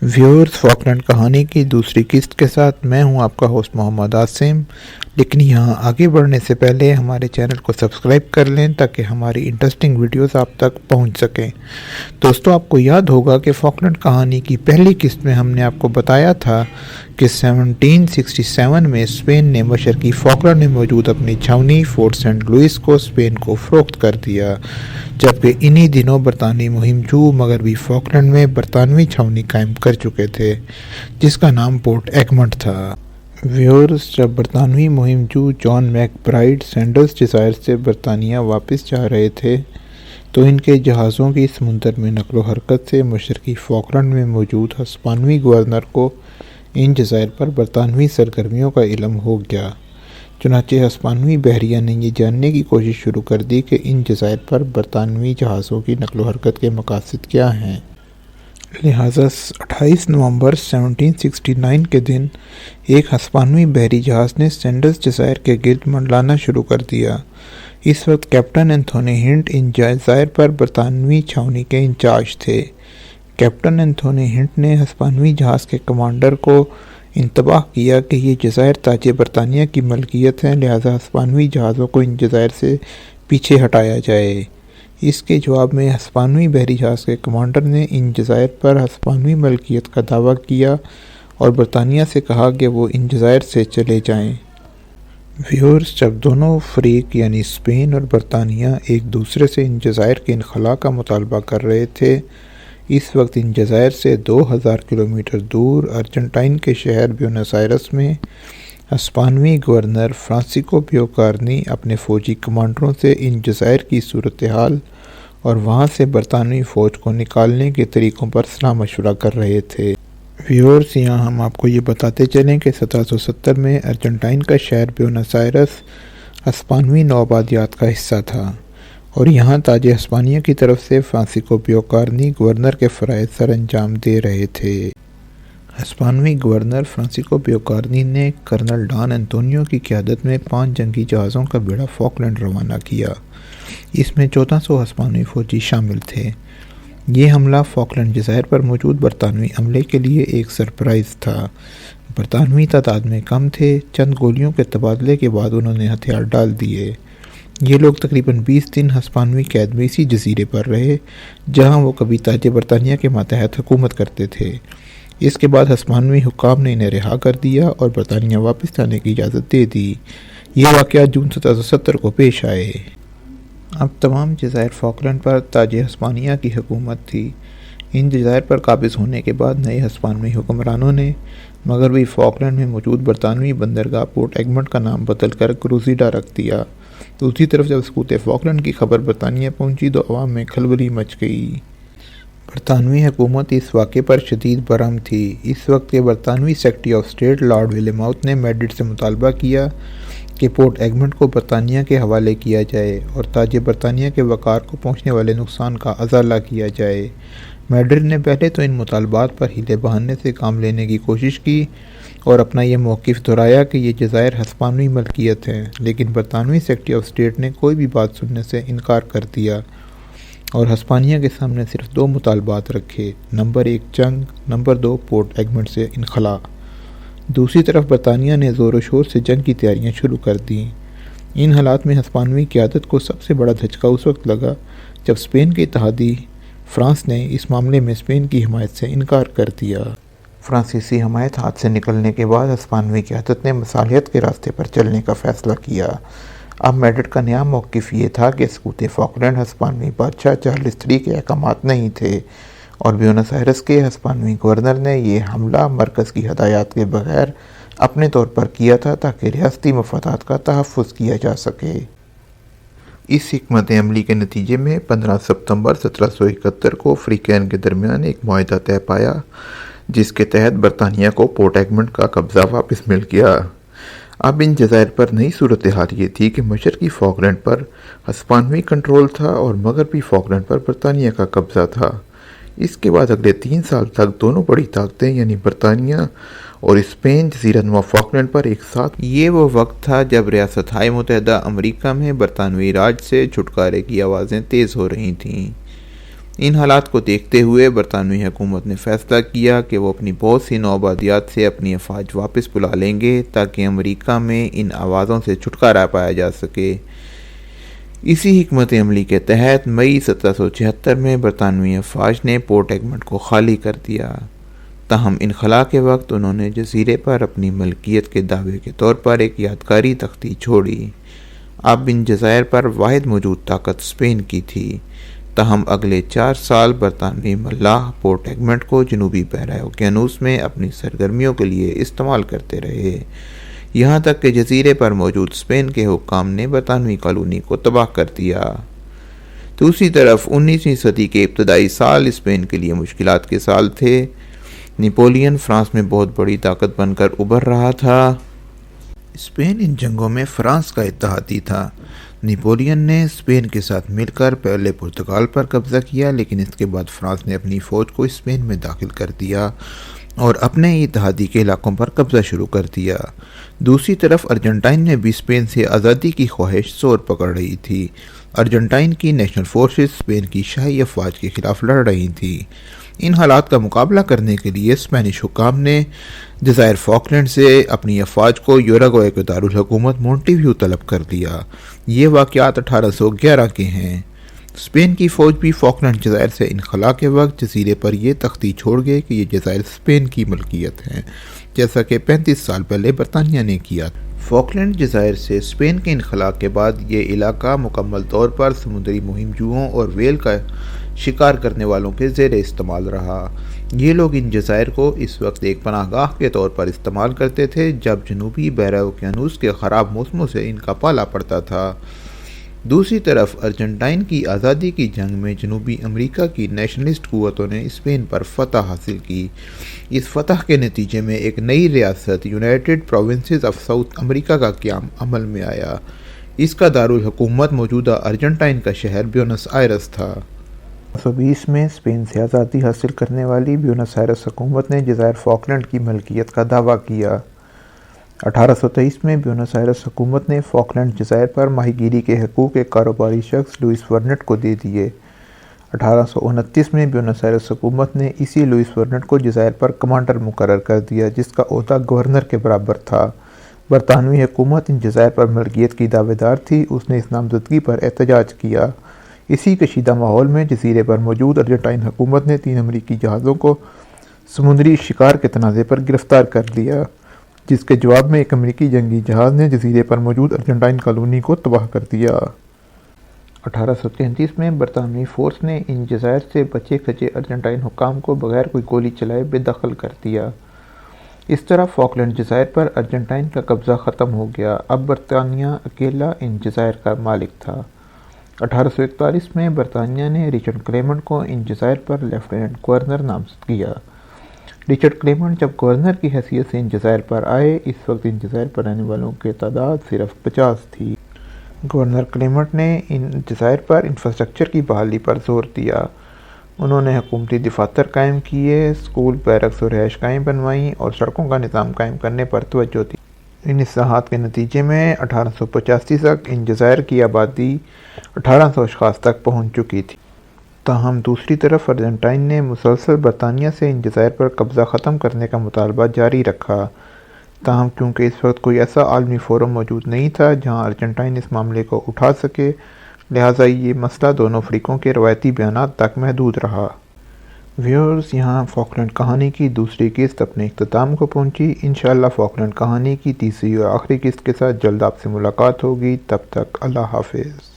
Viewers, Falkland کہانی کی دوسری قسط کے ساتھ میں ہوں آپ کا ہوسٹ محمد عاصم۔ لیکن یہاں آگے بڑھنے سے پہلے ہمارے چینل کو سبسکرائب کر لیں تاکہ ہماری انٹرسٹنگ ویڈیوز آپ تک پہنچ سکیں۔ دوستو، آپ کو یاد ہوگا کہ فاکلینڈ کہانی کی پہلی قسط میں ہم نے آپ کو بتایا تھا کہ 1767 میں اسپین نے مشرقی فاکلینڈ میں موجود اپنی چھاؤنی فورٹ سینٹ لوئس کو اسپین کو فروخت کر دیا، جبکہ انہی دنوں برطانوی مہم جو مغربی فاکلینڈ میں برطانوی چھاؤنی قائم کر چکے تھے، جس کا نام پورٹ ایگمنٹ تھا۔ ویورز، جب برطانوی مہم جو جان میک برائیڈ سینڈرز جزائر سے برطانیہ واپس جا رہے تھے تو ان کے جہازوں کی سمندر میں نقل و حرکت سے مشرقی فاکلینڈ میں موجود ہسپانوی گورنر کو ان جزائر پر برطانوی سرگرمیوں کا علم ہو گیا۔ چنانچہ ہسپانوی بحریہ نے یہ جاننے کی کوشش شروع کر دی کہ ان جزائر پر برطانوی جہازوں کی نقل و حرکت کے مقاصد کیا ہیں۔ لہٰذا 28 نومبر 1769 کے دن ایک ہسپانوی بحری جہاز نے سینڈرز جزائر کے گرد منڈلانا شروع کر دیا۔ اس وقت کیپٹن اینتھونی ہنٹ ان جزائر پر برطانوی چھاؤنی کے انچارج تھے۔ کیپٹن اینتھونی ہنٹ نے ہسپانوی جہاز کے کمانڈر کو انتباہ کیا کہ یہ جزائر تاج برطانیہ کی ملکیت ہیں، لہٰذا ہسپانوی جہازوں کو ان جزائر سے پیچھے ہٹایا جائے۔ اس کے جواب میں ہسپانوی بحری جہاز کے کمانڈر نے ان جزائر پر ہسپانوی ملکیت کا دعویٰ کیا اور برطانیہ سے کہا کہ وہ ان جزائر سے چلے جائیں۔ ویورز، جب دونوں فریق یعنی اسپین اور برطانیہ ایک دوسرے سے ان جزائر کے انخلاء کا مطالبہ کر رہے تھے، اس وقت ان جزائر سے 2000 کلومیٹر دور ارجنٹائن کے شہر بیونس آئرس میں ہسپانوی گورنر فرانسیسکو پیوکارنی اپنے فوجی کمانڈروں سے ان جزائر کی صورتحال اور وہاں سے برطانوی فوج کو نکالنے کے طریقوں پر صلاح مشورہ کر رہے تھے۔ ویورز، یہاں ہم آپ کو یہ بتاتے چلیں کہ 1770 میں ارجنٹائن کا شہر بیونس آئرس ہسپانوی نوآبادیات کا حصہ تھا اور یہاں تاج ہسپانیہ کی طرف سے فرانسیسکو پیوکارنی گورنر کے فرائض سر انجام دے رہے تھے۔ ہسپانوی گورنر فرانسیسکو پیوکارنی نے کرنل ڈان انتونیو کی قیادت میں 5 جنگی جہازوں کا بیڑا فاکلینڈ روانہ کیا۔ اس میں 1400 ہسپانوی فوجی شامل تھے۔ یہ حملہ فاکلینڈ جزائر پر موجود برطانوی عملے کے لیے ایک سرپرائز تھا۔ برطانوی تعداد میں کم تھے۔ چند گولیوں کے تبادلے کے بعد انہوں نے ہتھیار ڈال دیے۔ یہ لوگ تقریباً 20 دن ہسپانوی قید میں اسی جزیرے پر رہے جہاں وہ کبھی تاج برطانیہ کے ماتحت حکومت کرتے تھے۔ اس کے بعد ہسپانوی حکام نے انہیں رہا کر دیا اور برطانیہ واپس جانے کی اجازت دے دی۔ یہ واقعات جون 1770 کو پیش آئے۔ اب تمام جزائر فاکلینڈ پر تاج ہسپانیہ کی حکومت تھی۔ ان جزائر پر قابض ہونے کے بعد نئے ہسپانوی حکمرانوں نے مغربی فاکلینڈ میں موجود برطانوی بندرگاہ پورٹ ایگمنٹ کا نام بدل کر کروزیڈا رکھ دیا۔ دوسری طرف جب سقوط فاکلینڈ کی خبر برطانیہ پہنچی تو عوام میں کھلبلی مچ گئی۔ برطانوی حکومت اس واقعے پر شدید برہم تھی۔ اس وقت کے برطانوی سیکریٹری آف اسٹیٹ لارڈ ولیماؤتھ نے میڈرڈ سے مطالبہ کیا کہ پورٹ ایگمنٹ کو برطانیہ کے حوالے کیا جائے اور تاج برطانیہ کے وقار کو پہنچنے والے نقصان کا ازالہ کیا جائے۔ میڈرڈ نے پہلے تو ان مطالبات پر ہیلے بہانے سے کام لینے کی کوشش کی اور اپنا یہ موقف دہرایا کہ یہ جزائر ہسپانوی ملکیت ہیں، لیکن برطانوی سیکریٹری آف اسٹیٹ نے کوئی بھی بات سننے سے انکار کر دیا اور ہسپانیہ کے سامنے صرف 2 مطالبات رکھے: نمبر 1 جنگ، نمبر 2 پورٹ ایگمنٹ سے انخلاء۔ دوسری طرف برطانیہ نے زور و شور سے جنگ کی تیاریاں شروع کر دیں۔ ان حالات میں ہسپانوی قیادت کو سب سے بڑا دھچکا اس وقت لگا جب اسپین کے اتحادی فرانس نے اس معاملے میں اسپین کی حمایت سے انکار کر دیا۔ فرانسیسی حمایت ہاتھ سے نکلنے کے بعد ہسپانوی قیادت نے مصالحت کے راستے پر چلنے کا فیصلہ کیا۔ اب میڈرڈ کا نیا موقف یہ تھا کہ سقوط فاکلینڈ ہسپانوی بادشاہ چارلس 3 کے احکامات نہیں تھے اور بیونس آئرس کے ہسپانوی گورنر نے یہ حملہ مرکز کی ہدایات کے بغیر اپنے طور پر کیا تھا تاکہ ریاستی مفادات کا تحفظ کیا جا سکے۔ اس حکمت عملی کے نتیجے میں 15 ستمبر 1771 کو فریقین کے درمیان ایک معاہدہ طے پایا جس کے تحت برطانیہ کو پورٹ ایگمنٹ کا قبضہ واپس مل گیا۔ اب ان جزائر پر نئی صورتحال یہ تھی کہ مشرقی فاکلینڈ پر ہسپانوی کنٹرول تھا اور مغربی فاکلینڈ پر برطانیہ کا قبضہ تھا۔ اس کے بعد اگلے 3 سال تک دونوں بڑی طاقتیں یعنی برطانیہ اور اسپین جزیرہ نما فاکلینڈ پر ایک ساتھ۔ یہ وہ وقت تھا جب ریاستہائے متحدہ امریکہ میں برطانوی راج سے چھٹکارے کی آوازیں تیز ہو رہی تھیں۔ ان حالات کو دیکھتے ہوئے برطانوی حکومت نے فیصلہ کیا کہ وہ اپنی بہت سی نوآبادیات سے اپنی افواج واپس بلا لیں گے تاکہ امریکہ میں ان آوازوں سے چھٹکارا پایا جا سکے۔ اسی حکمت عملی کے تحت مئی 1776 میں برطانوی افواج نے پورٹ ایگمنٹ کو خالی کر دیا۔ تاہم انخلا کے وقت انہوں نے جزیرے پر اپنی ملکیت کے دعوے کے طور پر ایک یادگاری تختی چھوڑی۔ اب ان جزائر پر واحد موجود طاقت اسپین کی تھی۔ تاہم اگلے 4 سال برطانوی ملاح پورٹ ایگمنٹ کو جنوبی بحیرہ اوقیانوس میں اپنی سرگرمیوں کے لیے استعمال کرتے رہے، یہاں تک کہ جزیرے پر موجود اسپین کے حکام نے برطانوی کالونی کو تباہ کر دیا۔ دوسری طرف 19ویں صدی کے ابتدائی سال اسپین کے لیے مشکلات کے سال تھے۔ نیپولین فرانس میں بہت بڑی طاقت بن کر ابھر رہا تھا۔ اسپین ان جنگوں میں فرانس کا اتحادی تھا۔ نیپولین نے اسپین کے ساتھ مل کر پہلے پرتگال پر قبضہ کیا، لیکن اس کے بعد فرانس نے اپنی فوج کو اسپین میں داخل کر دیا اور اپنے اتحادی کے علاقوں پر قبضہ شروع کر دیا۔ دوسری طرف ارجنٹائن میں بھی اسپین سے آزادی کی خواہش زور پکڑ رہی تھی۔ ارجنٹائن کی نیشنل فورسز اسپین کی شاہی افواج کے خلاف لڑ رہی تھیں۔ ان حالات کا مقابلہ کرنے کے لیے اسپینش حکام نے جزائر فاکلینڈ سے اپنی افواج کو یوراگوئے کے دارالحکومت مونٹیویو طلب کر لیا۔ یہ واقعات 1811 کے ہیں۔ اسپین کی فوج بھی فاکلینڈ جزائر سے انخلا کے وقت جزیرے پر یہ تختی چھوڑ گئے کہ یہ جزائر اسپین کی ملکیت ہیں، جیسا کہ 35 سال پہلے برطانیہ نے کیا۔ فاکلینڈ جزائر سے اسپین کے انخلا کے بعد یہ علاقہ مکمل طور پر سمندری مہم جوؤں اور ویل کا شکار کرنے والوں کے زیر استعمال رہا۔ یہ لوگ ان جزائر کو اس وقت ایک پناہ گاہ کے طور پر استعمال کرتے تھے جب جنوبی بحیرہ اوقیانوس کے خراب موسموں سے ان کا پالا پڑتا تھا۔ دوسری طرف ارجنٹائن کی آزادی کی جنگ میں جنوبی امریکہ کی نیشنلسٹ قوتوں نے اسپین پر فتح حاصل کی۔ اس فتح کے نتیجے میں ایک نئی ریاست یونائٹڈ پروونسز آف ساؤتھ امریکہ کا قیام عمل میں آیا۔ اس کا دارالحکومت موجودہ ارجنٹائن کا شہر بیونس آئرس تھا۔ 1820 میں اسپین سے آزادی حاصل کرنے والی بیونس آئرس حکومت نے جزائر فاکلینڈ کی ملکیت کا دعویٰ کیا۔ 1823 میں بیونس آئرس حکومت نے فاکلینڈ جزائر پر ماہی گیری کے حقوق ایک کاروباری شخص لوئس ورنٹ کو دے دیے۔ 1829 میں بیونس آئرس حکومت نے اسی لوئس ورنٹ کو جزائر پر کمانڈر مقرر کر دیا، جس کا عہدہ گورنر کے برابر تھا۔ برطانوی حکومت ان جزائر پر ملکیت کی دعوے دار تھی۔ اس نے اس نامزدگی پر احتجاج کیا۔ اسی کشیدہ ماحول میں جزیرے پر موجود ارجنٹائن حکومت نے 3 امریکی جہازوں کو سمندری شکار کے تنازع پر گرفتار کر لیا، جس کے جواب میں ایک امریکی جنگی جہاز نے جزیرے پر موجود ارجنٹائن کالونی کو تباہ کر دیا۔ 1833 میں برطانوی فورس نے ان جزائر سے بچے کھچے ارجنٹائن حکام کو بغیر کوئی گولی چلائے بے دخل کر دیا۔ اس طرح فاکلینڈ جزائر پر ارجنٹائن کا قبضہ ختم ہو گیا۔ اب برطانیہ اکیلا ان جزائر کا مالک تھا۔ 1841 میں برطانیہ نے رچرڈ کلیمنٹ کو ان جزائر پر لیفٹیننٹ گورنر نامزد کیا۔ رچرڈ کلیمنٹ جب گورنر کی حیثیت سے ان جزائر پر آئے، اس وقت ان جزائر پر رہنے والوں کی تعداد صرف 50 تھی۔ گورنر کلیمنٹ نے ان جزائر پر انفراسٹرکچر کی بحالی پر زور دیا۔ انہوں نے حکومتی دفاتر قائم کیے، اسکول، بیرکس اور رہائش گاہیں بنوائیں اور سڑکوں کا نظام قائم کرنے پر توجہ دی۔ ان اصلاحات کے نتیجے میں 1885 تک ان جزائر کی آبادی 1800 اشخاص تک پہنچ چکی تھی۔ تاہم دوسری طرف ارجنٹائن نے مسلسل برطانیہ سے ان جزائر پر قبضہ ختم کرنے کا مطالبہ جاری رکھا۔ تاہم کیونکہ اس وقت کوئی ایسا عالمی فورم موجود نہیں تھا جہاں ارجنٹائن اس معاملے کو اٹھا سکے، لہٰذا یہ مسئلہ دونوں فریقوں کے روایتی بیانات تک محدود رہا۔ ویورز، یہاں فاکلینڈ کہانی کی دوسری قسط اپنے اختتام کو پہنچی۔ انشاءاللہ فاکلینڈ کہانی کی تیسری اور آخری قسط کے ساتھ جلد آپ سے ملاقات ہوگی۔ تب تک اللہ حافظ۔